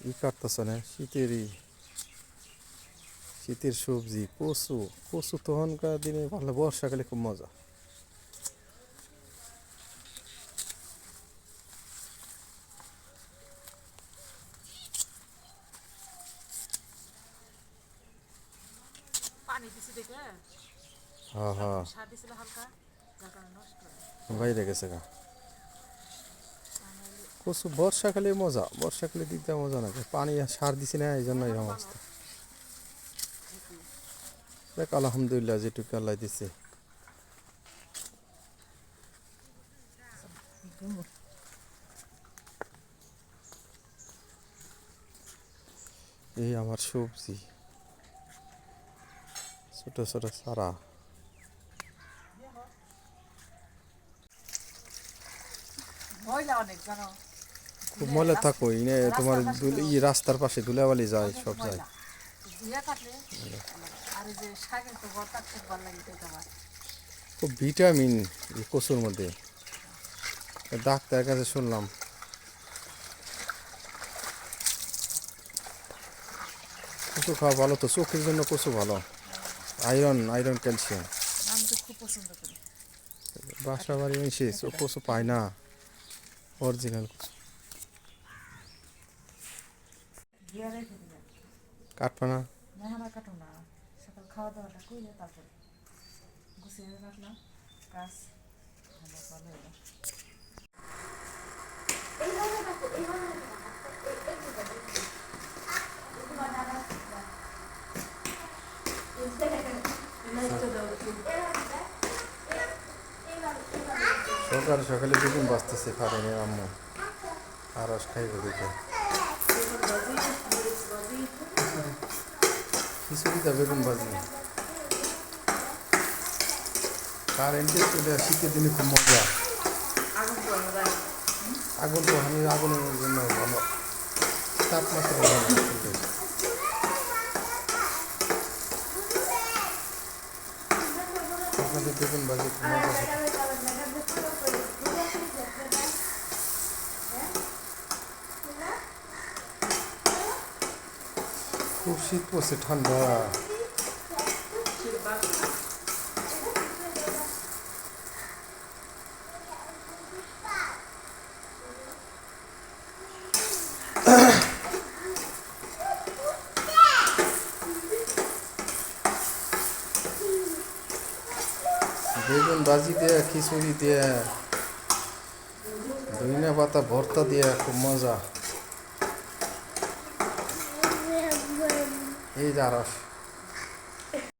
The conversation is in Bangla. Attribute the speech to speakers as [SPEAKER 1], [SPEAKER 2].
[SPEAKER 1] ই কাটতেছে না শীতের সবজি কচু। কচু তখনকার দিনে ভালো, বর্ষাকালে খুব মজা।
[SPEAKER 2] পানি দিছি দেখে
[SPEAKER 1] হ্যাঁ হ্যাঁ,
[SPEAKER 2] সার দিছিল হালকা, যার কারণে নষ্ট হয়।
[SPEAKER 1] বাইরে গেছে গা। কচু বর্ষাকালে মজা, বর্ষাকালে দিক দিয়ে মজা না, পানি আর সার দিছি না এই জন্য
[SPEAKER 2] এখনো
[SPEAKER 1] এরকম
[SPEAKER 2] ভালো
[SPEAKER 1] অবস্থা।
[SPEAKER 2] ঝুঁকি।
[SPEAKER 1] দেখ আলহামদুলিল্লাহ যেটুকু আল্লাহ দিছে। এই আমার সবজি, ছোট ছোট চারা।
[SPEAKER 2] ময়লা অনেক জানো,
[SPEAKER 1] খুব
[SPEAKER 2] ধুলে
[SPEAKER 1] ময়লা থাকো
[SPEAKER 2] রাস্তার
[SPEAKER 1] ইনে তোমার
[SPEAKER 2] রাস্তার পাশে তো
[SPEAKER 1] রাস্তার পাশে ধুলাবালি যায়,
[SPEAKER 2] অনেক
[SPEAKER 1] সব যায়।
[SPEAKER 2] ময়লা, ধুয়ে কাটলে আর এই যে শাকের তো ভর্তা খুব ভালো লাগে খেতে আমার।
[SPEAKER 1] খুব ভিটামিন এই কচুর মধ্যে, ডাক্তারের কাছে শুনলাম। কচু খাওয়া ভালো তো, চোখের জন্য কচু ভালো। Iron iron calcium.
[SPEAKER 2] আমি তো খুব পছন্দ করি।
[SPEAKER 1] বাসা
[SPEAKER 2] কাটো,
[SPEAKER 1] বাড়ি মিশে
[SPEAKER 2] রেখে দাও,
[SPEAKER 1] কচু
[SPEAKER 2] রেখে
[SPEAKER 1] পায়
[SPEAKER 2] দাও।
[SPEAKER 1] না, অরিজিনাল কচু।
[SPEAKER 2] ধুয়ে রেখে দিলাম।
[SPEAKER 1] কাটবে না।
[SPEAKER 2] না না কাটো না, সকাল খাওয়া দাওয়াটা করে তারপরে গুছিয়ে রাখলাম, কাজ ভালো হলো।
[SPEAKER 1] সকালে সকালে বেগুন বাঁচতেছে ফারেনের আম্মু, আর রস খাইব দেখে। খিচুড়িটা বেগুন ভাজি। কারেন্টের চলে, শীতের দিনে খুব মজা।
[SPEAKER 2] আগুন পোড়ানো যায়।
[SPEAKER 1] আগুন তো আমি আগুনের জন্য ভালো, তাপমাত্রা ভালো চুলের। আপনাদের বেগুন ভাজি খুব মজা খেতে। খুব শীত পড়ছে, ঠান্ডা। বেগুন ভাজি দিয়ে, খিচুড়ি দিয়ে, ধনিয়া পাতা ভর্তা দিয়ে খুব মজা। এই যা রস।